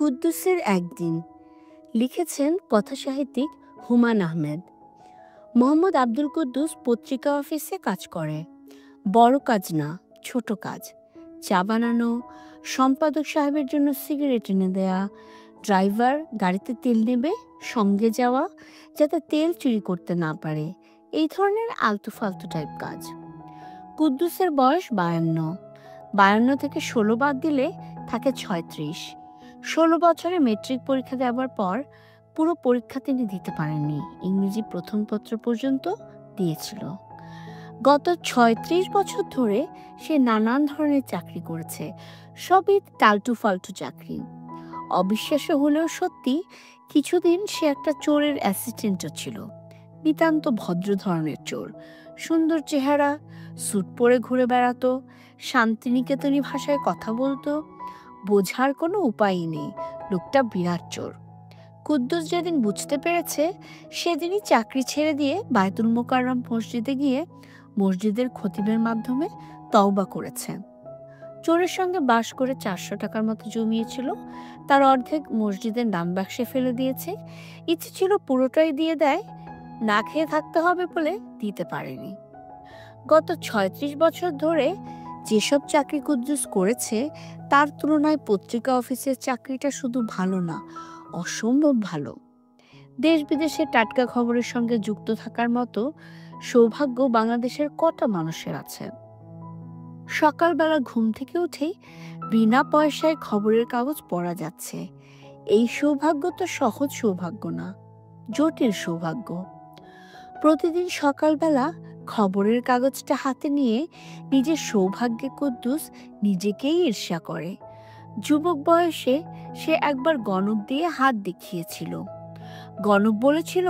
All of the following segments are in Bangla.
কুদ্দুসের একদিন লিখেছেন কথাসাহিত্যিক হুমায়ূন আহমেদ। মোহাম্মদ আব্দুল কুদ্দুস পত্রিকা অফিসে কাজ করে। বড় কাজ না, ছোট কাজ। চা বানানো, সম্পাদক সাহেবের জন্য সিগারেট এনে দেয়া, ড্রাইভার গাড়িতে তেল নেবে সঙ্গে যাওয়া যাতে তেল চুরি করতে না পারে, এই ধরনের আলতু ফালতু টাইপ কাজ। কুদ্দুসের বয়স 52 থেকে 16 বাদ দিলে থাকে 36। 16 বছরে মেট্রিক পরীক্ষা দেওয়ার পর পুরো পরীক্ষা তিনি দিতে পারেননি, ইংরেজি প্রথম পত্র পর্যন্ত দিয়েছিল। গত 36 বছর ধরে সে নানান ধরনের চাকরি করেছে, সবই টালটু ফালতু চাকরি। অবিশ্বাস্য হলেও সত্যি, কিছুদিন সে একটা চোরের অ্যাসিস্ট্যান্টও ছিল। নিতান্ত ভদ্র ধরনের চোর, সুন্দর চেহারা, স্যুট পরে ঘুরে বেড়াতো, শান্তিনিকেতনী ভাষায় কথা বলতো। বোঝার কোনো উপায়ই নেই, লোকটা বিরাট চোর। কুদ্দুস যেদিন বুঝতে পেরেছে, সেদিনই চাকরি ছেড়ে দিয়ে বায়তুল মোকাররম মসজিদে গিয়ে মসজিদের খতিবের মাধ্যমে তওবা করেছে। চোরের সঙ্গে বাস করে 400 টাকার মতো জমিয়েছিল, তার অর্ধেক মসজিদের নাম বাক্সে ফেলে দিয়েছে। ইচ্ছে ছিল পুরোটাই দিয়ে দেয়, না খেয়ে থাকতে হবে বলে দিতে পারেনি। গত 36 বছর ধরে যেসব চাকরি কুদ্দুস করেছে, তার তুলনায় পত্রিকা অফিসের চাকরিটা শুধু ভালো না, অসম্ভব ভালো। দেশ বিদেশের টাটকা খবরের সঙ্গে যুক্ত থাকার মতো সৌভাগ্য বাংলাদেশের কটা মানুষের আছে? সকালবেলা ঘুম থেকে উঠেই বিনা পয়সায় খবরের কাগজ পড়া যাচ্ছে। এই সৌভাগ্য তো সহজ সৌভাগ্য না, জটিল সৌভাগ্য। প্রতিদিন সকালবেলা খবরের কাগজটা হাতে নিয়ে নিজের সৌভাগ্যে কুদ্দুস নিজেকেই ঈর্ষা করে। যুবক বয়সে সে একবার গণক দিয়ে হাত দেখিয়েছিল। গণক বলেছিল,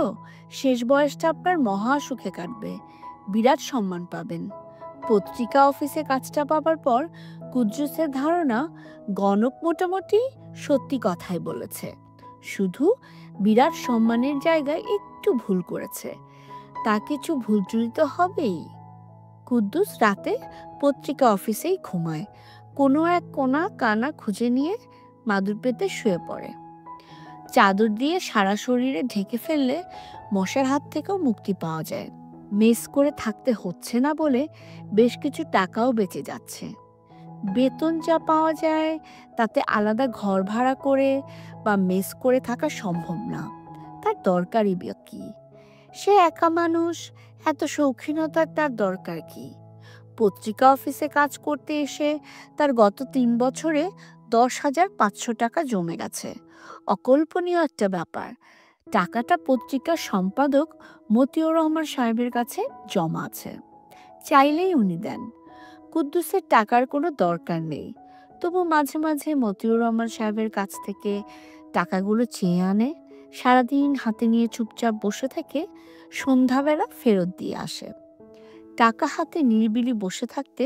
শেষ বয়সটা আপনার মহা সুখে কাটবে, বিরাট সম্মান পাবেন। পত্রিকা অফিসে কাজটা পাবার পর কুদ্দুসের ধারণা, গণক মোটামুটি সত্যি কথাই বলেছে, শুধু বিরাট সম্মানের জায়গায় একটু ভুল করেছে। তা কিছু ভুল ত্রুটি তো হবেই। কুদ্দুস রাতে পত্রিকা অফিসেই ঘুমায়, কোনো এক কোণা কানা খুঁজে নিয়ে মাদুর পেতে শুয়ে পড়ে। চাদর দিয়ে সারা শরীরে ঢেকে ফেললে মশার হাত থেকেও মুক্তি পাওয়া যায়। মেস করে থাকতে হচ্ছে না বলে বেশ কিছু টাকাও বেঁচে যাচ্ছে। বেতন যা পাওয়া যায় তাতে আলাদা ঘর ভাড়া করে বা মেস করে থাকা সম্ভব না। তার দরকারই বা কি? সে একা মানুষ, এত শৌখিনতার তার দরকার কি? পত্রিকা অফিসে কাজ করতে এসে তার গত 3 বছরে 10,500 টাকা জমে গেছে। অকল্পনীয় একটা ব্যাপার। টাকাটা পত্রিকার সম্পাদক মতিউর রহমান সাহেবের কাছে জমা আছে, চাইলেই উনি দেন। কুদ্দুসের টাকার কোনো দরকার নেই, তবু মাঝে মাঝে মতিউর রহমান সাহেবের কাছ থেকে টাকাগুলো চেয়ে আনে। সারাদিন হাতে নিয়ে চুপচাপ বসে থেকে সন্ধ্যাবেলা ফেরত দিয়ে আসে। টাকা হাতে নিরিবিলি বসে থাকতে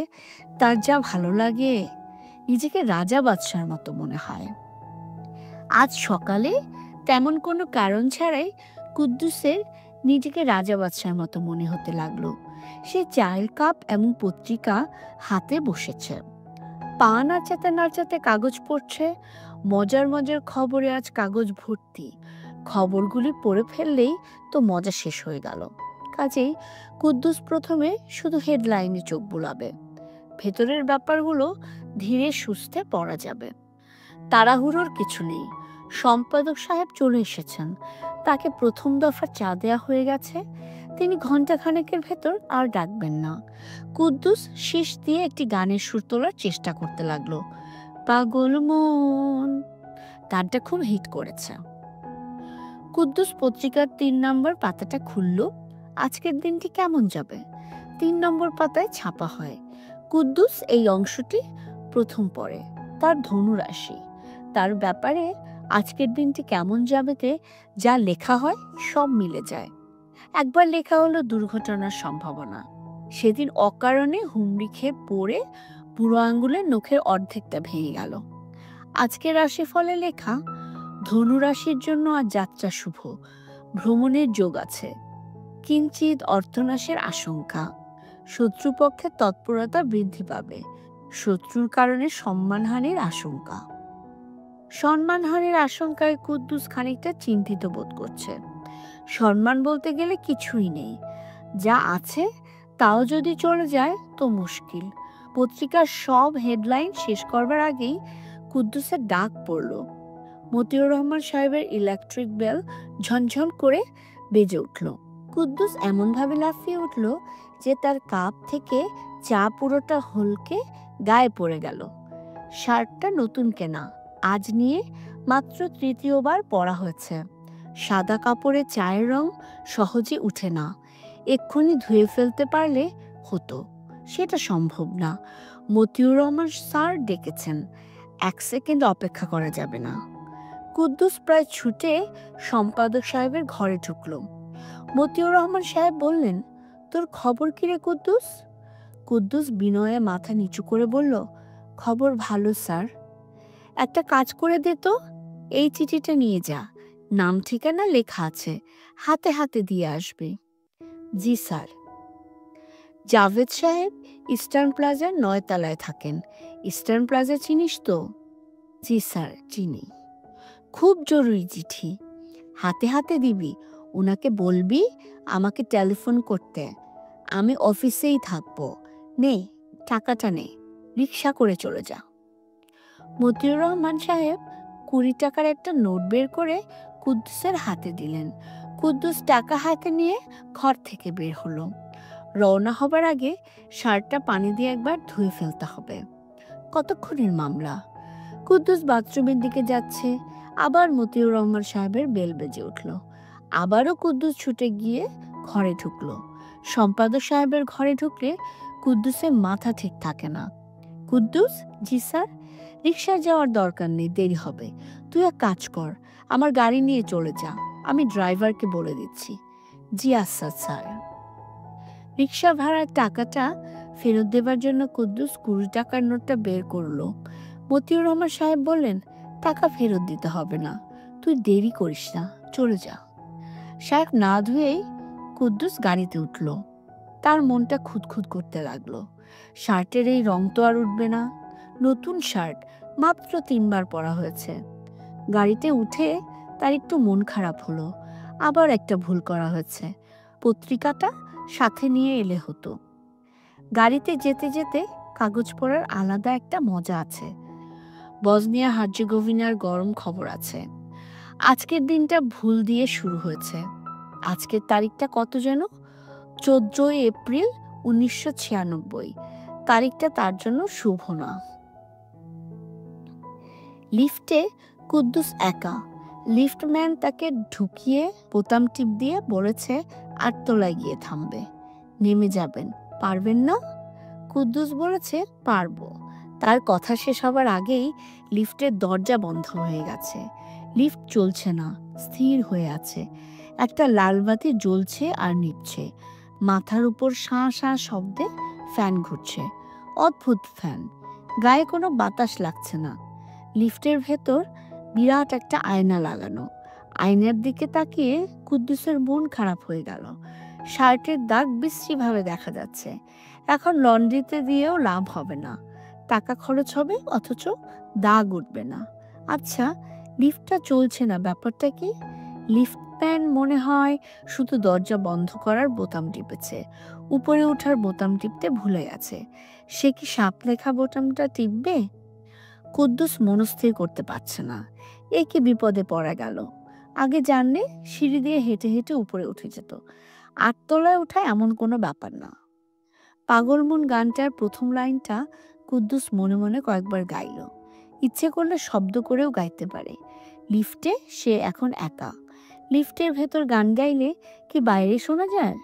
তার যা ভালো লাগে, নিজেকে রাজা বাদশার মতো মনে হয়। আজ সকালে তেমন কোনো কারণ ছাড়াই কুদ্দুসের নিজেকে রাজা বাদশার মতো মনে হতে লাগলো। সে চায়ের কাপ এবং পত্রিকা হাতে বসেছে, পা নাচাতে নাচাতে কাগজ পড়ছে। মজার মজার খবরে আজ কাগজ ভর্তি। খবরগুলি পড়ে ফেললেই তো মজা শেষ হয়ে গেল। কাজেই কুদ্দুস প্রথমে শুধু হেডলাইনে চোখ বুলাবে, ভেতরের ব্যাপারগুলো ধীরে সুস্থে পড়া যাবে। তাড়াহুড়োর কিছু নেই। সম্পাদক সাহেব চলে এসেছেন, তাকে প্রথম দফা চা দেয়া হয়ে গেছে। তিনি ঘণ্টাখানেকের ভেতর আর ডাকবেন না। কুদ্দুস শীষ দিয়ে একটি গানের সুর তোলার চেষ্টা করতে লাগলো। পাগল মন, গানটা খুব হিট করেছে। কুদ্দুস পত্রিকার 3 নম্বর পাতাটা খুলল। আজকের দিনটি কেমন যাবে 3 নম্বর পাতায় ছাপা হয়। কুদ্দুস এই অংশটি প্রথম পড়ে। তার ধনু রাশি, তার ব্যাপারে আজকের দিনটি কেমন যাবেতে যা লেখা হয় সব মিলে যায়। একবার লেখা হলো দুর্ঘটনার সম্ভাবনা। সেদিন অকারণে হুমড়ি খেয়ে পড়ে বুড়ো আঙ্গুলের নখের অর্ধেকটা ভেঙে গেল। আজকের রাশিফলে লেখা, ধনু রাশির জন্য আজ যাত্রা শুভ, ভ্রমণের যোগ আছে, কিঞ্চিত অর্থনাশের আশঙ্কা, শত্রুপক্ষের তৎপরতা বৃদ্ধি পাবে, শত্রুর কারণে সম্মানহানির আশঙ্কা। সম্মানহানির আশঙ্কায় কুদ্দুস খানিকটা চিন্তিত বোধ করছে। সম্মান বলতে গেলে কিছুই নেই, যা আছে তাও যদি চলে যায় তো মুশকিল। পত্রিকার সব হেডলাইন শেষ করবার আগেই কুদ্দুসের ডাক পড়ল। মতিউর রহমান সাহেবের ইলেকট্রিক বেল ঝনঝন করে বেজে উঠল। কুদ্দুস এমনভাবে লাফিয়ে উঠল যে তার কাপ থেকে চা পুরোটা হলকে গায়ে পড়ে গেল। শার্টটা নতুন কেনা, আজ নিয়ে মাত্র তৃতীয়বার পরা হয়েছে। সাদা কাপড়ে চায়ের রং সহজে উঠে না, এক্ষুনি ধুয়ে ফেলতে পারলে হতো, সেটা সম্ভব না। মতিউর রহমান স্যার ডেকেছেন, 1 সেকেন্ড অপেক্ষা করা যাবে না। কুদ্দুস প্রায় ছুটে সম্পাদক সাহেবের ঘরে ঢুকল। মতিউর রহমান সাহেব বললেন, তোর খবর কি রে কুদ্দুস? কুদ্দুস বিনয়ে মাথা নিচু করে বলল, খবর ভালো স্যার। একটা কাজ করে দে তো, এই চিঠিটা নিয়ে যা, নাম ঠিকানা লেখা আছে, হাতে হাতে দিয়ে আসবে। জি স্যার। জাভেদ সাহেব ইস্টার্ন প্লাজার 9 তলায় থাকেন। ইস্টার্ন প্লাজা চিনিস তো? জি স্যার চিনি। খুব জরুরি চিঠি, হাতে হাতে দিবি। ওনাকে বলবি আমাকে টেলিফোন করতে, আমি অফিসেই থাকবো। নে টাকাটা নে, রিক্সা করে চলে যা। মতিউর রহমান সাহেব 20 টাকার একটা নোট বের করে কুদ্দুসের হাতে দিলেন। কুদ্দুস টাকা হাতে নিয়ে ঘর থেকে বের হলো। রওনা হবার আগে শার্টটা পানি দিয়ে একবার ধুয়ে ফেলতে হবে। কতক্ষণের মামলা। কুদ্দুস বাথরুমের দিকে যাচ্ছে, আবার মতিউর রহমান সাহেবের বেল বেজে উঠল। আবারও কুদ্দুস ছুটে গিয়ে ঘরে ঢুকলো। সম্পাদক সাহেবের ঘরে ঢুকলে কুদ্দুসের মাথা ঠিক থাকে না। কুদ্দুস, জি স্যার। রিক্সায় যাওয়ার দরকার নেই, দেরি হবে। তুই এক কাজ কর, আমার গাড়ি নিয়ে চলে যা, আমি ড্রাইভারকে বলে দিচ্ছি। জি আচ্ছা স্যার। রিক্সা ভাড়ার টাকাটা ফেরত দেবার জন্য কুদ্দুস 20 টাকার নোটটা বের করলো। মতিউর রহমান সাহেব বললেন, টাকা ফেরত দিতে হবে না, তুই দেরি করিস না, চলে যা। সাহেব না ধুয়েই কুদ্দুস গাড়িতে উঠল। তার মনটা খুঁতখুত করতে লাগলো। শার্টের এই রং তো আর উঠবে না, নতুন শার্ট, মাত্র 3 বার পরা হয়েছে। গাড়িতে উঠে তার একটু মন খারাপ হলো। আবার একটা ভুল করা হয়েছে, পত্রিকাটা সাথে নিয়ে এলে হতো। গাড়িতে যেতে যেতে কাগজ পড়ার আলাদা একটা মজা আছে। বসনিয়া হার্জেগোভিনার গরম খবর আছে। আজকের দিনটা ভুল দিয়ে শুরু হয়েছে। আজকের তারিখটা কত যেন? 14 এপ্রিল 1996। তারিখটা তার জন্য শুভ না। লিফটে কুদ্দুস একা। লিফটম্যান তাকে ঢুকিয়ে বোতাম টিপ দিয়ে বলেছে 8 তলায় গিয়ে থামবে, নেমে যাবেন, পারবেন না? কুদ্দুস বলেছে পারবো। তার কথা শেষ হবার আগেই লিফটের দরজা বন্ধ হয়ে গেছে। লিফট চলছে না, স্থির হয়ে আছে। একটা লাল বাতি জ্বলছে আর নিভছে। মাথার উপর শাঁ শাঁ শব্দে ফ্যান ঘুরছে, অদ্ভুত ফ্যান, গায়ে কোনো বাতাস লাগছে না। লিফটের ভেতর বিরাট একটা আয়না লাগানো। আয়নার দিকে তাকিয়ে কুদ্দুসের মন খারাপ হয়ে গেল। শার্টের দাগ বিশ্রীভাবে দেখা যাচ্ছে। এখন লন্ড্রিতে দিয়েও লাভ হবে না, টাকা খরচ হবে অথচ দাগ উঠবে না। আচ্ছা, লিফটটা চলছে না, ব্যাপারটা কি? লিফটম্যান মনে হয় শুধু দরজা বন্ধ করার বোতাম টিপেছে, উপরে ওঠার বোতাম টিপতে ভুলে গেছে। সে কি সাপ লেখা বোতামটা টিপবে? কুদ্দুস মনস্থির করতে পারছে না, এ কি বিপদে পড়া গেল। আগে জানলে সিঁড়ি দিয়ে হেঁটে হেঁটে উপরে উঠে যেত। 8 তলায় ওঠা এমন কোনো ব্যাপার না। পাগল মন গানটার প্রথম লাইনটা কুদ্দুস মনে মনে কয়েকবার গাইল। ইচ্ছে করলে শব্দ করেও গাইতে পারে। লিফটে সে এখন একা। লিফটের ভেতর গান গাইলে কি বাইরে শোনা যায়?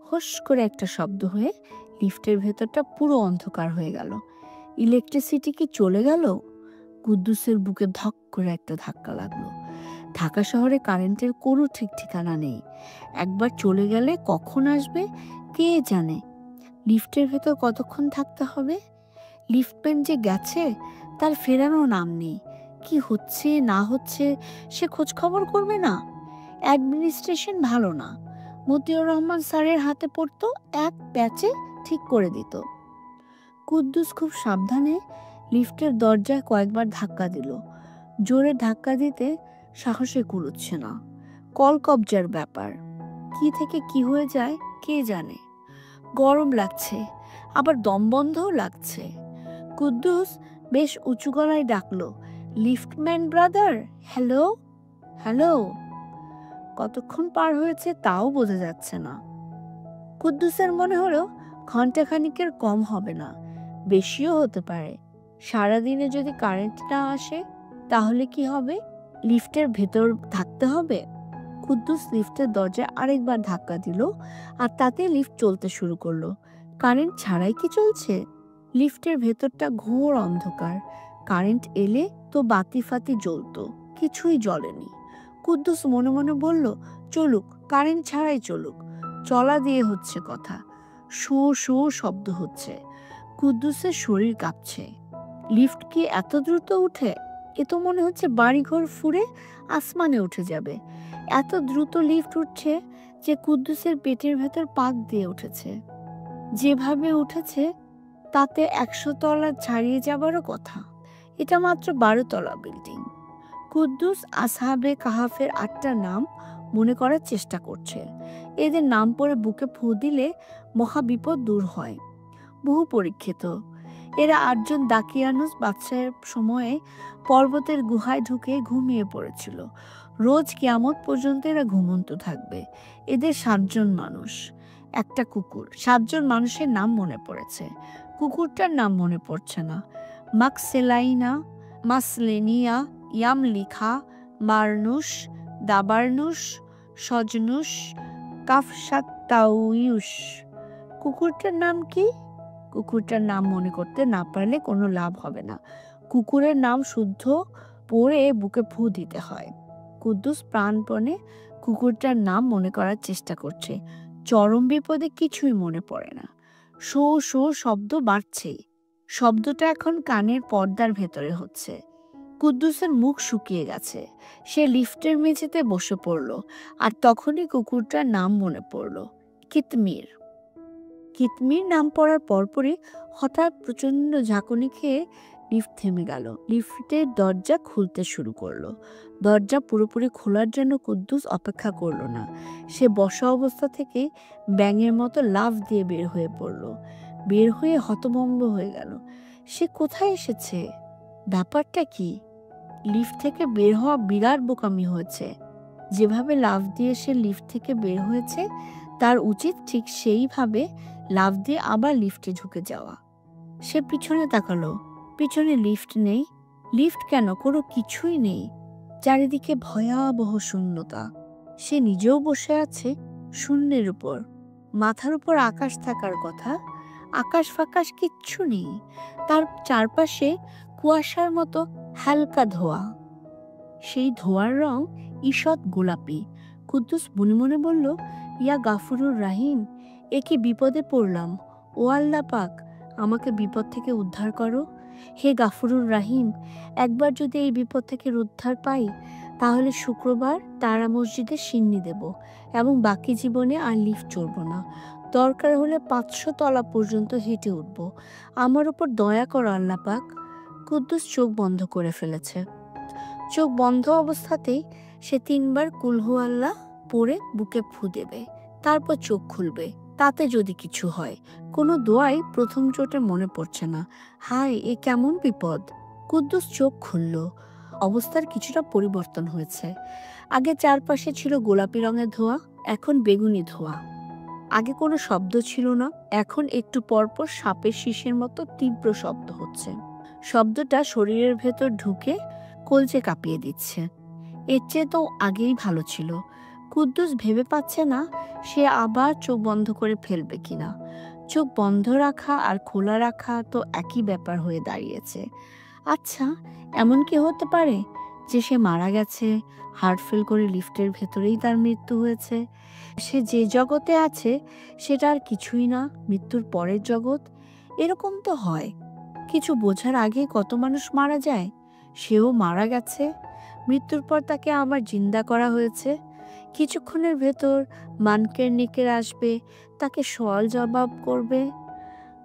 হোস করে একটা শব্দ হয়ে লিফটের ভেতরটা পুরো অন্ধকার হয়ে গেল। ইলেকট্রিসিটি কি চলে গেল? কুদ্দুসের বুকে ধক করে একটা ধাক্কা লাগলো। ঢাকা শহরে কারেন্টের কোনো ঠিক ঠিকানা নেই। একবার চলে গেলে কখন আসবে কে জানে। লিফটের ভেতর কতক্ষণ থাকতে হবে? লিফটম্যান যে গেছে তার ফেরানোর নাম নেই। কি হচ্ছে না হচ্ছে সে খোঁজ খবর করবে না? অ্যাডমিনিস্ট্রেশন ভালো না। মতিউর রহমান স্যারের হাতে পড়তো, এক প্যাচে ঠিক করে দিত। কুদ্দুস খুব সাবধানে লিফটের দরজায় কয়েকবার ধাক্কা দিল। জোরে ধাক্কা দিতে সাহসে কুলোচ্ছে না। কলকব্জার ব্যাপার, কি থেকে কি হয়ে যায় কে জানে। গরম লাগছে, আবার দম বন্ধও লাগছে। কুদ্দুস বেশ উঁচু গলায় ডাকলো, লিফটম্যান ব্রাদার, হ্যালো হ্যালো। কতক্ষণ পার হয়েছে তাও বোঝা যাচ্ছে না। কুদ্দুসের মনে হলো ঘন্টাখানিকের কম হবে না, বেশিও হতে পারে। সারাদিনে যদি কারেন্ট না আসে তাহলে কি হবে? লিফটের ভেতর থাকতে হবে। কুদ্দুস লিফটের দরজায় আরেকবার ধাক্কা দিল, আর তাতে লিফট চলতে শুরু করলো। কারেন্ট ছাড়াই কি চলছে? লিফটের ভেতরটা ঘোর অন্ধকার। কারেন্ট এলে তো বাতি ফাতি জ্বলতো, কিছুই জ্বলেনি। কুদ্দুস মনে মনে বলল, চলুক, কারেন্ট ছাড়াই চলুক। চলা দিয়ে হচ্ছে কথা। শো শো শব্দ হচ্ছে। কুদ্দুসের শরীর কাঁপছে। লিফট কি এত দ্রুত উঠে? এ তো মনে হচ্ছে বাড়িঘর ফুঁড়ে আসমানে উঠে যাবে। এত দ্রুত লিফট উঠছে যে কুদ্দুসের পেটের ভেতর পাক দিয়ে উঠেছে। যেভাবে উঠেছে তাতে 100 তলা ছাড়িয়ে যাবারও কথা। এটা মাত্র 12 তলা বিল্ডিং। কুদ্দুস আসহাবে কাহাফের 8টা নাম মনে করার চেষ্টা করছে। এদের নাম পড়ে বুকে ফু দিলে মহাবিপদ দূর হয়। বহু পরীক্ষিত। এরা 8জন দাকিয়ানুস বাদশাহের সময়ে পর্বতের গুহায় ঢুকে ঘুমিয়ে পড়েছিল। রোজ কিয়ামত পর্যন্ত এরা ঘুমন্ত থাকবে। এদের 7জন মানুষ, একটা কুকুর। 7জন মানুষের নাম মনে পড়েছে, কুকুরটার নাম মনে পড়ছে না। মাকসেলাইনা, মাসলেনিয়া, ইয়ামলিখা, মারনুস, দাবারনুস, সজনুস, কাফসাত্তাউয়ুস। কুকুরটার নাম কি? কুকুরটার নাম মনে করতে না পারলে কোনো লাভ হবে না। কুকুরের নাম শুদ্ধ পড়ে বুকে ফু দিতে হয়। কুদ্দুস প্রাণপণে কুকুরটার নাম মনে করার চেষ্টা করছে। চরম বিপদে কিছুই মনে পড়ে না। শো শো শব্দ বাড়ছেই। শব্দটা এখন কানের পর্দার ভেতরে হচ্ছে। কুদ্দুসের মুখ শুকিয়ে গেছে। সে লিফটের মেঝেতে বসে পড়ল, আর তখনই কুকুরটার নাম মনে পড়ল, কিতমির। কিতমির নাম পড়ার পরপরই হঠাৎ প্রচণ্ড ঝাঁকুনি খেয়ে লিফট থেমে গেল। লিফটের দরজা খুলতে শুরু করলো। দরজা পুরোপুরি খোলার জন্য কুদ্দুস অপেক্ষা করলো না। সে বসা অবস্থা থেকে ব্যাঙের মতো লাফ দিয়ে বের হয়ে পড়ল। বের হয়ে হতভম্ব হয়ে গেল। সে কোথায় এসেছে? ব্যাপারটা কি? লিফট থেকে বের হওয়া বিরাট বোকামি হয়েছে। যেভাবে লাফ দিয়ে সে লিফট থেকে বের হয়েছে তার উচিত ঠিক সেইভাবে লাফ দিয়ে আবার লিফটে ঢুকে যাওয়া। সে পিছনে তাকালো। পিছনে লিফট নেই। লিফট কেন? কোনো কিছুই নেই। চারিদিকে ভয়াবহ শূন্যতা। সে নিজেও বসে আছে শূন্যের উপর। মাথার উপর আকাশ থাকার কথা, আকাশ ফাকাশ কিচ্ছু নেই। তার চারপাশে কুয়াশার মতো হালকা ধোঁয়া। সেই ধোঁয়ার রং ঈষৎ গোলাপি। কুদ্দুস মনে মনে বলল, ইয়া গাফুরুর রাহিম, এ কি বিপদে পড়লাম! ও আল্লাহ পাক, আমাকে বিপদ থেকে উদ্ধার করো। হে গাফুরুর রাহিম, একবার যদি এই বিপদ থেকে উদ্ধার পাই তাহলে শুক্রবার তারা মসজিদে সিন্নি দেব এবং বাকি জীবনে আর লিফট চড়ব না। দরকার হলে 500 তলা পর্যন্ত হেঁটে উঠব। আমার উপর দয়া করো আল্লাহ পাক। কুদ্দুস চোখ বন্ধ করে ফেলেছে। চোখ বন্ধ অবস্থাতেই সে 3বার কুলহু আল্লাহ পড়ে বুকে ফু দেবে, তারপর চোখ খুলবে। তাতে যদি কিছু হয়। কোনো দোয়াই প্রথম চোটে মনে পড়ছে না। হায়, এ কেমন বিপদ! কুদ্দুস চোখ খুলল। অবস্থার কিছুটা পরিবর্তন হয়েছে। আগে চারপাশে ছিল গোলাপি রঙের ধোঁয়া, এখন বেগুনি ধোঁয়া। আগে কোনো শব্দ ছিল না, এখন একটু পরপর সাপের শীষের মতো তীব্র শব্দ হচ্ছে। শব্দটা শরীরের ভেতর ঢুকে কলজে কাঁপিয়ে দিচ্ছে। এর চেয়ে তো আগেই ভালো ছিল। কুদ্দুস ভেবে পাচ্ছে না সে আবার চোখ বন্ধ করে ফেলবে কিনা। চোখ বন্ধ রাখা আর খোলা রাখা তো একই ব্যাপার হয়ে দাঁড়িয়েছে। আচ্ছা, এমন কি হতে পারে যে সে মারা গেছে, হার্ট ফেল করে লিফটের ভেতরেই তার মৃত্যু হয়েছে? সে যে জগতে আছে সেটা আর কিছুই না, মৃত্যুর পরের জগৎ। এরকম তো হয়। কিছু বোঝার আগে কত মানুষ মারা যায়। সেও মারা গেছে, মৃত্যুর পর তাকে আবার জিন্দা করা হয়েছে। কিছুক্ষণের ভেতর মানকের নিকের আসবে, তাকে সওয়াল জবাব করবে।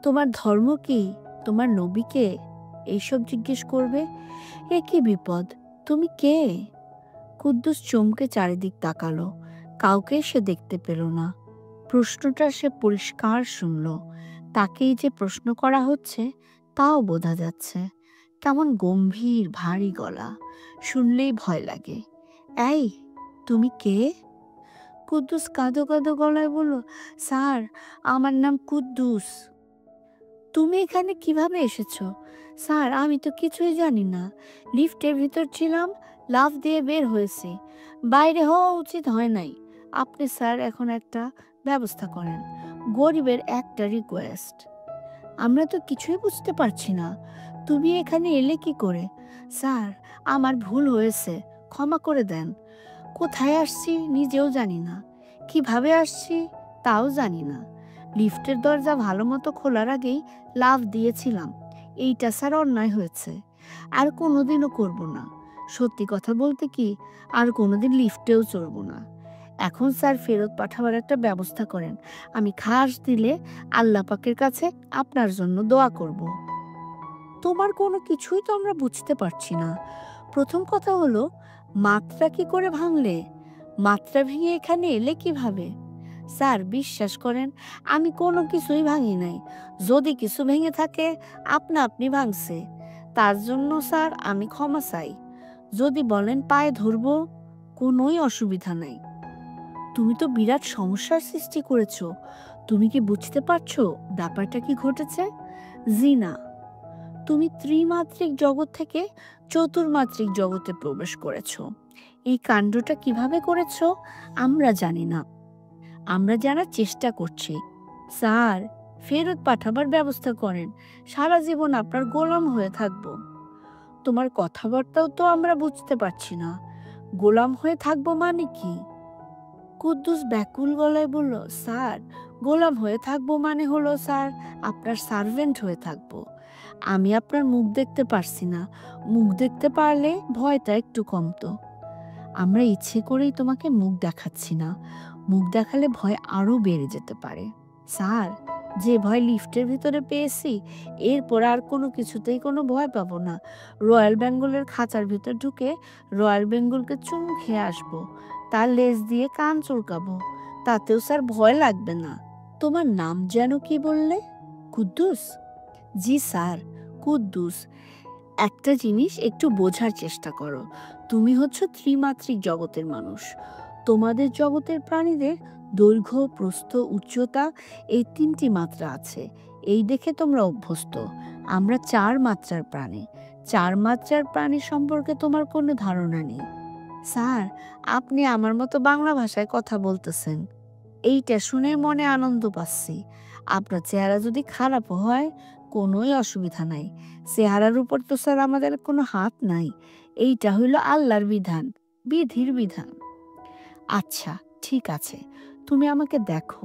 তোমার ধর্ম কি? তোমার নবী কে? এইসব জিজ্ঞেস করবে। এ কি বিপদ! তুমি কে? কুদ্দুস চমকে চারিদিক তাকালো। কাউকে সে দেখতে পেল না। প্রশ্নটা সে পরিষ্কার শুনল। তাকেই যে প্রশ্ন করা হচ্ছে তাও বোঝা যাচ্ছে। কেমন গম্ভীর ভারী গলা, শুনলেই ভয় লাগে। এই, তুমি কে? কুদ্দুস কাঁদো কাঁদো গলায় বলল, স্যার, আমার নাম কুদ্দুস। তুমি এখানে কিভাবে এসেছো? স্যার, আমি তো কিছুই জানি না। লিফটের ভিতর ছিলাম, লাফ দিয়ে বের হয়েছি। বাইরে হওয়া উচিত হয় নাই। আপনি স্যার এখন একটা ব্যবস্থা করেন। গরিবের একটা রিকোয়েস্ট। আমরা তো কিছুই বুঝতে পারছি না। তুমি এখানে এলে কি করে? স্যার, আমার ভুল হয়েছে, ক্ষমা করে দেন। কোথায় আসছি নিজেও জানি না, কিভাবে আসছি তাও জানি না। লিফটের দরজা ভালো মতো খোলার আগেই লাফ দিয়েছিলাম। এইটা স্যার অন্যায় হয়েছে, আর কোনোদিনও করব না। সত্যি কথা বলতে কি, আর কোনোদিন লিফটেও চড়ব না। এখন স্যার ফেরত পাঠাবার একটা ব্যবস্থা করেন। আমি খাস দিলে আল্লাহ পাকের কাছে আপনার জন্য দোয়া করব। তোমার কোনো কিছুই তো আমরা বুঝতে পারছি না। প্রথম কথা হলো, মাত্রা কি করে ভাঙলে? মাত্রা ভেঙে এখানে এলে কিভাবে? স্যার, বিশ্বাস করেন, আমি কোনো কিছুই ভাঙি নাই। যদি কিছু ভেঙে থাকে আপনা আপনি ভাঙছে। তার জন্য স্যার আমি ক্ষমা চাই। যদি বলেন পায়ে ধরবো, কোনোই অসুবিধা নাই। তুমি তো বিরাট সমস্যার সৃষ্টি করেছো। তুমি কি বুঝতে পারছো ব্যাপারটা কি ঘটেছে? জি না। তুমি ত্রিমাত্রিক জগৎ থেকে চতুর্মাত্রিক জগতে প্রবেশ করেছো। এই কাণ্ডটা কিভাবে করেছো আমরা জানি না। আমরা জানার চেষ্টা করছি। স্যার, ফেরত পাঠাবার ব্যবস্থা করেন। সারা জীবন আপনার গোলাম হয়ে থাকবো। তোমার কথাবার্তাও তো আমরা বুঝতে পারছি না। গোলাম হয়ে থাকবো মানে কি? কুদ্দুস ব্যাকুল গলায় বলল, স্যার, গোলাম হয়ে থাকবো মানে হলো স্যার আপনার সার্ভেন্ট হয়ে থাকবো। আমি আপনার মুখ দেখতে পারছি না। মুখ দেখতে পারলে ভয়টা একটু কমতো। আমরা ইচ্ছে করেই তোমাকে মুখ দেখাচ্ছি না। মুখ দেখালে ভয় আরো বেড়ে যেতে পারে। স্যার, যে ভয় লিফটের ভিতরে পেয়েছি, এরপর আর কোনো কিছুতেই কোনো ভয় পাবো না। রয়্যাল বেঙ্গলের খাঁচার ভিতর ঢুকে রয়্যাল বেঙ্গলকে চুমু খেয়ে আসবো। তার লেজ দিয়ে কান চুলকাবো। তাতেও স্যার ভয় লাগবে না। তোমার নাম যেন কি বললে? কুদ্দুস। জি স্যার, কুদ্দুস। একটা জিনিস একটু বোঝার চেষ্টা করো। তুমি হচ্ছ ত্রিমাত্রিক জগতের মানুষ। তোমাদের জগতের প্রাণীদের দৈর্ঘ্য, প্রস্থ, উচ্চতা, এই 3টি মাত্রা আছে। এই দেখে তোমরা অভ্যস্ত। আমরা 4 মাত্রার প্রাণী। 4 মাত্রার প্রাণী সম্পর্কে তোমার কোনো ধারণা নেই। স্যার, আপনি আমার মতো বাংলা ভাষায় কথা বলতেছেন, এইটা শুনে মনে আনন্দ পাচ্ছি। আপনার চেহারা যদি খারাপও হয় কোনোই অসুবিধা নাই। চেহারার উপর তো স্যার আমাদের কোনো হাত নাই। এইটা হইল আল্লাহর বিধান, বিধির বিধান। আচ্ছা, ঠিক আছে, তুমি আমাকে দেখো।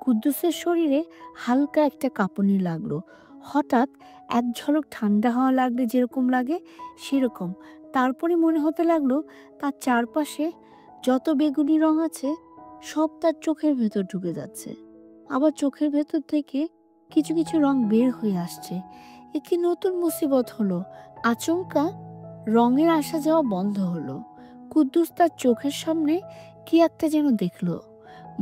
কুদ্দুসের শরীরে হালকা একটা কাঁপুনি লাগলো। হঠাৎ এক ঝলক ঠান্ডা হাওয়া লাগলে যেরকম লাগে সেরকম। তারপরে মনে হতে লাগলো তার চারপাশে যত বেগুনি রং আছে সব তার চোখের ভেতর ঢুকে যাচ্ছে। আবার চোখের ভেতর থেকে কিছু কিছু রং বের হয়ে আসছে। এ কি নতুন মুসিবত হলো! আচমকা রঙের আসা যাওয়া বন্ধ হলো। কুদ্দুস তার চোখের সামনে কি একটা যেন দেখলো।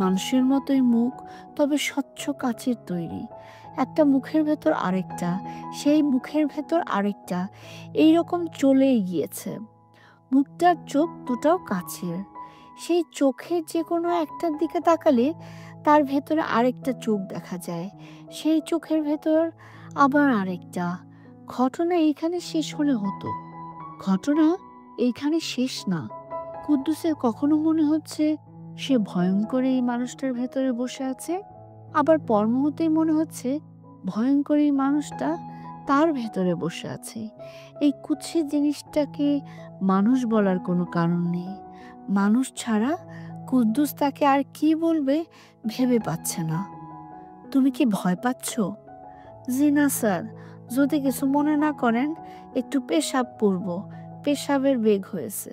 মানুষের মতোই মুখ, তবে স্বচ্ছ কাচের তৈরি। একটা মুখের ভেতর আরেকটা, সেই মুখের ভেতর আরেকটা, এইরকম চলেই গিয়েছে। মুখটার চোখ দুটাও কাচের। সেই চোখের যে কোনো একটার দিকে তাকালে তার ভেতরে আরেকটা চোখ দেখা যায়। সেই চোখের ভেতর আবার আরেকটা। ঘটনা এইখানে শেষ হলে হতো। ঘটনা এইখানে শেষ না। কুদ্দুসের কখনো মনে হচ্ছে সে ভয়ঙ্কর এই মানুষটার ভেতরে বসে আছে, আবার পর মুহূর্তেই মনে হচ্ছে ভয়ঙ্কর এই মানুষটা তার ভেতরে বসে আছে। এই কুৎসিত জিনিসটাকে মানুষ বলার কোনো কারণ নেই। মানুষ ছাড়া কুদ্দুস তাকে আর কি বলবে ভেবে পাচ্ছে না। তুমি কি ভয় পাচ্ছ? জি না স্যার, যদি কিছু মনে না করেন একটু পেশাব করব। পেশাবের বেগ হয়েছে।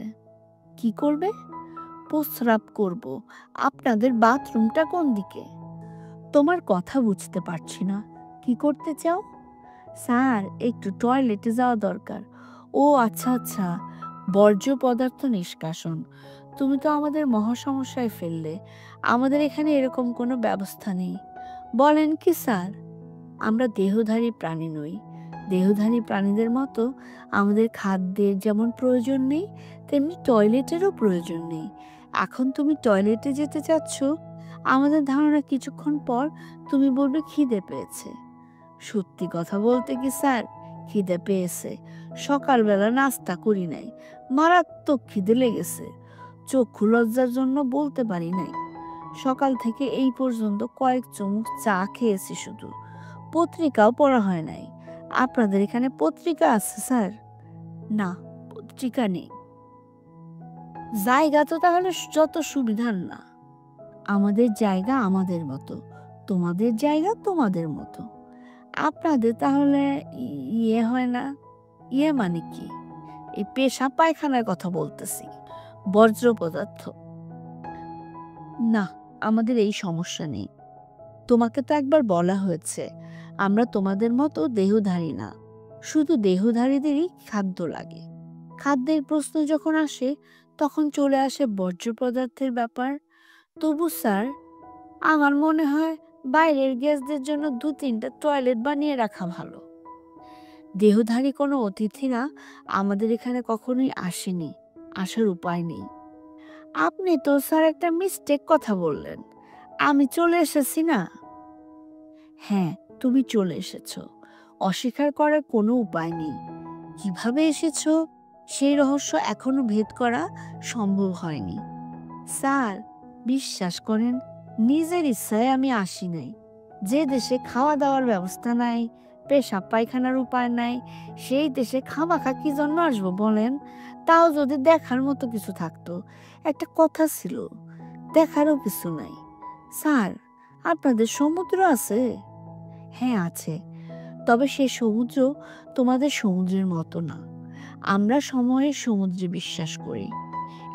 কি করবে? প্রস্রাব করব। আপনাদের বাথরুমটা কোন দিকে? তোমার কথা বুঝতে পারছি না। কি করতে চাও? স্যার, একটু টয়লেটে যাওয়া দরকার। ও আচ্ছা আচ্ছা, বর্জ্য পদার্থ নিষ্কাশন। তুমি তো আমাদের মহা সমস্যায় ফেললে। আমাদের এখানে এরকম কোনো ব্যবস্থা নেই। বলেন কি স্যার? আমরা দেহধারী প্রাণী নই। দেহধারী প্রাণীদের মতো আমাদের খাদ্যের যেমন প্রয়োজন নেই, তেমনি টয়লেটেরও প্রয়োজন নেই। এখন তুমি টয়লেটে যেতে চাচ্ছ, আমাদের ধারণা কিছুক্ষণ পর তুমি বলবে খিদে পেয়েছে। সত্যি কথা বলতে কি স্যার, খিদে পেয়েছে। সকালবেলা নাস্তা করি নাই, মারাত্মক খিদে লেগেছে। চক্ষু লজ্জার জন্য বলতে পারি নাই। সকাল থেকে এই পর্যন্ত কয়েক চুমুক চা খেয়েছি শুধু। পত্রিকাও পড়া হয় নাই। আপনাদের এখানে পত্রিকা আছে স্যার? না, পত্রিকা নেই। জায়গা তো তাহলে যত সুবিধার না। আমাদের জায়গা আমাদের মতো, তোমাদের জায়গা তোমাদের মতো। আপনাদের তাহলে ইয়ে হয় না? ইয়ে মানে কি? এই পেশাব পায়খানার কথা বলতেছি, বর্জ্য পদার্থ। না, আমাদের এই সমস্যা নেই। তোমাকে তো একবার বলা হয়েছে আমরা তোমাদের মতো দেহধারী না, শুধু দেহধারীদেরই খাদ্য লাগে। খাদ্যের প্রশ্ন যখন আসে তখন চলে আসে বর্জ্য পদার্থের ব্যাপার। তবু স্যার, আমার মনে হয় বাইরের গেস্টদের জন্য 2-3টা টয়লেট বানিয়ে রাখা ভালো। দেহধারী কোনো অতিথিরা আমাদের এখানে কখনোই আসেনি, আসার উপায় নেই। আপনি তো স্যার একটা মিস্টেক কথা বললেন। আমি চলে এসেছি না? হ্যাঁ, তুমি চলে এসেছো, অস্বীকার করার কোনো উপায় নেই। কিভাবে এসেছো সেই রহস্য এখনো ভেদ করা সম্ভব হয়নি। স্যার, বিশ্বাস করেন, নিজের ইচ্ছায় আমি আসি নাই। যে দেশে খাওয়া দাওয়ার ব্যবস্থা নাই, পেশাব পায়খানার উপায় নাই, সেই দেশে খামাখা কি জন্য আসবো বলেন? তাও যদি দেখার মতো কিছু থাকতো। একটা কথা ছিল, দেখারও কিছু নাই। স্যার, আপনাদের সমুদ্র আছে? হ্যাঁ আছে, তবে সে সমুদ্র তোমাদের সমুদ্রের মতো না। আমরা সময়ের সমুদ্রে বিশ্বাস করি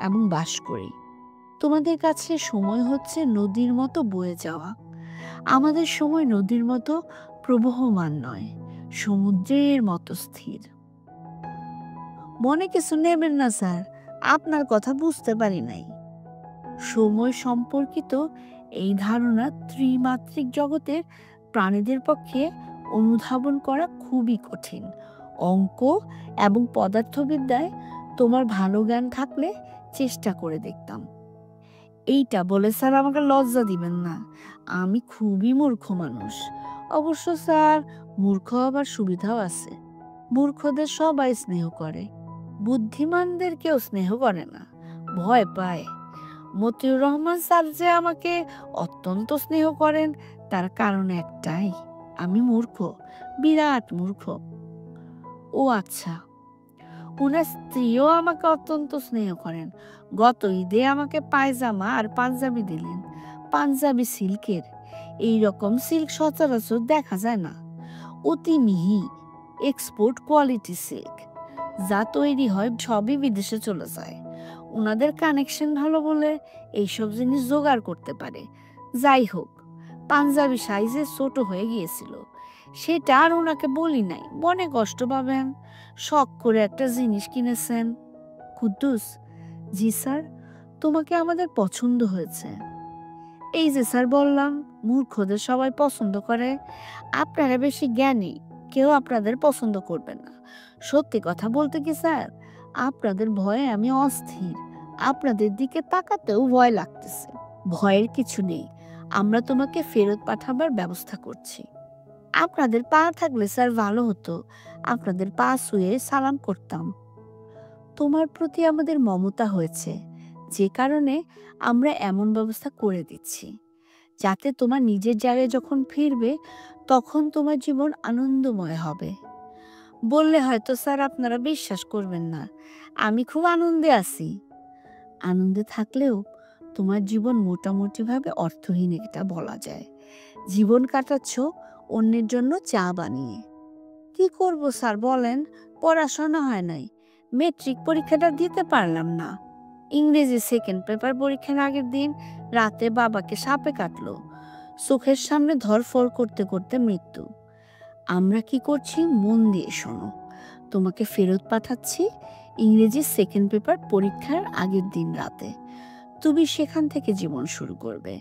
এবং বাস করি। তোমাদের কাছে সময় হচ্ছে নদীর মতো বয়ে যাওয়া। আমাদের সময় নদীর মতো প্রবহমান নয়, সমুদ্রের মতো স্থির। মনে কিছু নেবেন না স্যার, আপনার কথা বুঝতে পারি নাই। সময় সম্পর্কিত এই ধারণা ত্রিমাত্রিক জগতের প্রাণীদের পক্ষে অনুধাবন করা খুবই কঠিন। অঙ্ক এবং পদার্থবিদ্যায় তোমার ভালো জ্ঞান থাকলে চেষ্টা করে দেখতাম। এইটা বলে স্যার আমাকে লজ্জা দিবেন না, আমি খুবই মূর্খ মানুষ। অবশ্য স্যার, মূর্খ হবার সুবিধাও আছে। মূর্খদের সবাই স্নেহ করে, বুদ্ধিমানদের কেউ স্নেহ করে না, ভয় পায়। মতিউর রহমান স্যার যে আমাকে অত্যন্ত স্নেহ করেন তার কারণ একটাই, আমি মূর্খ, বিরাট মূর্খ। ও আচ্ছা, উনার স্ত্রীও আমাকে অত্যন্ত স্নেহ করেন। গত ঈদে আমাকে পায়জামা আর পাঞ্জাবি দিলেন, পাঞ্জাবি সিল্কের। এই রকম সিল্ক সচরাচর দেখা যায় না, অতি মিহি, এক্সপোর্ট কোয়ালিটি সিল্ক। যা তৈরি হয় সবই বিদেশে চলে যায়। ওনাদের কানেকশন ভালো বলে এইসব জিনিস জোগাড় করতে পারে। যাই হোক, পাঞ্জাবি সাইজে ছোট হয়ে গিয়েছিল, সেটা আর ওনাকে বলি নাই, মনে কষ্ট পাবেন। শখ করে একটা জিনিস কিনেছেন। কুদ্দুস, জি স্যার, তোমাকে আমাদের পছন্দ হয়েছে। এই যে স্যার বললাম, মূর্খদের সবাই পছন্দ করে। আপনারা বেশি জ্ঞানী, কেউ আপনাদের পছন্দ করবে না। সত্যি কথা বলতে কি স্যার, আপনাদের ভয়ে আমি অস্থির। আপনাদের দিকে তাকাতেও ভয় লাগতেছে। ভয়ের কিছু নেই, আমরা তোমাকে ফেরত পাঠাবার ব্যবস্থা করছি। আপনাদের পা থাকলে স্যার ভালো হতো, আপনাদের পা ছুঁয়ে সালাম করতাম। তোমার প্রতি আমাদের মমতা হয়েছে, যে কারণে আমরা এমন ব্যবস্থা করে দিচ্ছি যাতে তোমার নিজের জায়গায় যখন ফিরবে তখন তোমার জীবন আনন্দময় হবে। বললে হয়তো স্যার আপনারা বিশ্বাস করবেন না, আমি খুব আনন্দে আছি। আনন্দে থাকলেও তোমার জীবন মোটামুটিভাবে অর্থহীন, এটা বলা যায়। জীবন কাটাচ্ছ অন্যের জন্য চা বানিয়ে। কি করব স্যার বলেন, পড়াশোনা হয় নাই, মেট্রিক পরীক্ষাটা দিতে পারলাম না। ইংরেজি সেকেন্ড পেপার পরীক্ষার আগের দিন রাতে বাবাকে সাপে কাটলো, চোখের সামনে ধরফড় করতে করতে মৃত্যু। আমরা কি করছি মন দিয়ে শোনো, তোমাকে ফেরত পাঠাচ্ছি, ইংরেজি সেকেন্ড পেপার পরীক্ষার আগের দিন রাতে। তুমি সেখান থেকে জীবন শুরু করবে।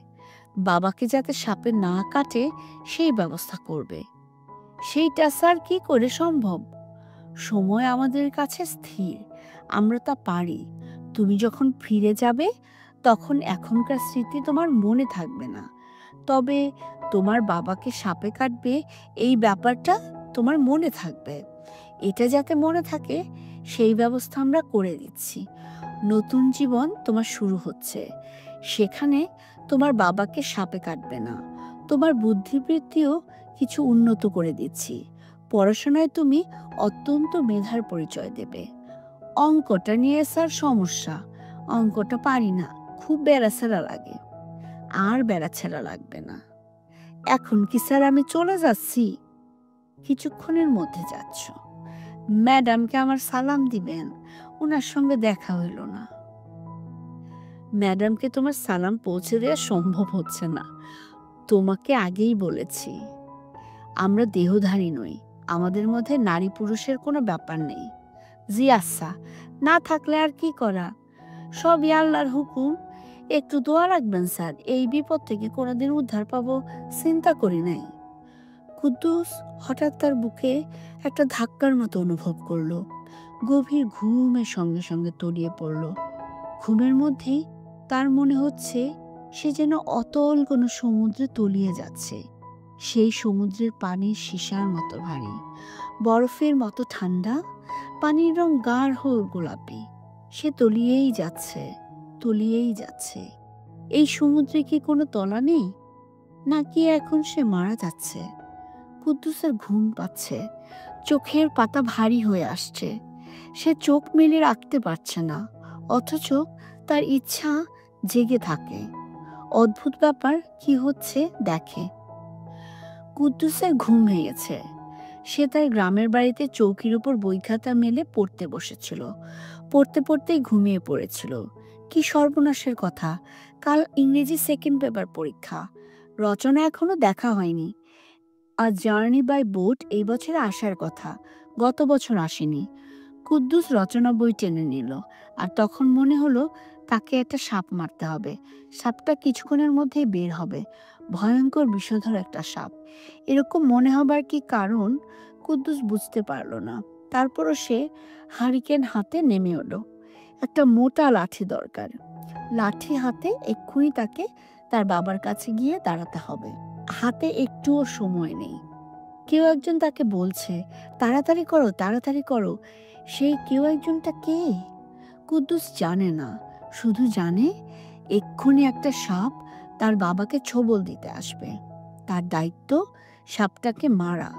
বাবাকে যাতে সাপে না কাটে সেই ব্যবস্থা করবে। সেইটা স্যার কি করে সম্ভব? সময় আমাদের কাছে স্থির, আমরা তা পারি। তুমি যখন ফিরে যাবে তখন এখনকার স্মৃতি তোমার মনে থাকবে না, তবে তোমার বাবাকে সাপে কাটবে এই ব্যাপারটা তোমার মনে থাকবে। এটা যাতে মনে থাকে সেই ব্যবস্থা আমরা করে দিচ্ছি। নতুন জীবন তোমার শুরু হচ্ছে, সেখানে তোমার বাবাকে সাপে কাটবে না। তোমার বুদ্ধিবৃত্তিও কিছু উন্নত করে দিচ্ছি। পড়াশোনায় তুমি অত্যন্ত মেধার পরিচয় দেবে। অঙ্কটা নিয়ে স্যার সমস্যা, অঙ্কটা পারি না, খুব বেড়াছেড়া লাগে। আর বেড়াছেড়া লাগবে না। এখন কি স্যার আমি চলে যাচ্ছি? কিছুক্ষণের মধ্যে যাচ্ছ। ম্যাডামকে আমার সালাম দিবেন, ওনার সঙ্গে দেখা হইল না। ম্যাডামকে তোমার সালাম পৌঁছে দেওয়া সম্ভব হচ্ছে না। তোমাকে আগেই বলেছি, আমরা দেহধারী নই, আমাদের মধ্যে নারী পুরুষের কোনো ব্যাপার নেই। জি আচ্ছা, না থাকলে আর কি করা, সবই আল্লাহর হুকুম। একটু দোয়া রাখবেন স্যার, এই বিপদ থেকে কোনোদিন উদ্ধার পাবো চিন্তা করি নাই। কুদ্দুস হঠাৎ তার বুকে একটা ধাক্কার মতো অনুভব করলো। গভীর ঘুমের সঙ্গে সঙ্গে তলিয়ে পড়ল। ঘুমের মধ্যেই তার মনে হচ্ছে সে যেন অতল কোনো সমুদ্রে তলিয়ে যাচ্ছে। সেই সমুদ্রের পানি সীসার মতো ভারী, বরফের মতো ঠান্ডা, পানির রং গাঢ় গোলাপি। সে তলিয়েই যাচ্ছে, তলিয়েই যাচ্ছে। এই সমুদ্রে কি কোনো তলা নেই, নাকি এখন সে মারা যাচ্ছে? কুদ্দুসের ঘুম পাচ্ছে, চোখের পাতা ভারী হয়ে আসছে। সে চোখ মেলে রাখতে পারছে না, অথচ তার ইচ্ছা জেগে থাকে। অদ্ভুত ব্যাপার কি হচ্ছে দেখে। কুদ্দুসের ঘুম ভেঙেছে। সে তার গ্রামের বাড়িতে চৌকির উপর বই খাতা মেলে পড়তে বসেছিল। পড়তে পড়তেই ঘুমিয়ে পড়েছিল। কি সর্বনাশের কথা! কাল ইংরেজি সেকেন্ড পেপার পরীক্ষা। রচনা এখনো দেখা হয়নি। আর জার্নি বাই বোট এই বছরে আসার কথা, গত বছর আসেনি। কুদ্দুস রচনা বই টেনে নিল, আর তখন মনে হলো তাকে একটা সাপ মারতে হবে। সাপটা কিছুক্ষণের মধ্যেই বের হবে, ভয়ঙ্কর বিষধর একটা সাপ। এরকম মনে হবার কি কারণ কুদ্দুস বুঝতে পারল না। তারপরও সে হারিকেন হাতে নেমে এলো। একটা মোটা লাঠি দরকার। লাঠি হাতে এক্ষুনি তাকে তার বাবার কাছে গিয়ে দাঁড়াতে হবে। হাতে একটুও সময় নেই। কেউ একজন তাকে বলছে, তাড়াতাড়ি করো, তাড়াতাড়ি করো। সেই কেউ একজনটা কে? কুদ্দুস জানে না, শুধু জানে এক্ষুনি একটা সাপ তার বাবাকে ছোবল দিতে আসবে। তার দায়িত্ব সাপটাকে মারা।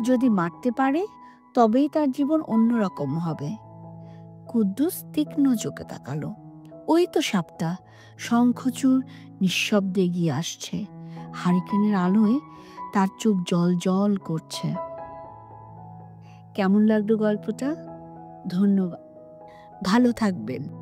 যদি মারতে পারে তবেই তার জীবন অন্যরকম হবে। কুদ্দুস তীক্ষ্ণ চোখে তাকালো। ওই তো সাপটা শঙ্খচূড় নিঃশব্দে এগিয়ে আসছে। হারিকেনের আলোয় তার চোখ জল জল করছে। কেমন লাগলো গল্পটা? ধন্যবাদ, ভালো থাকবেন।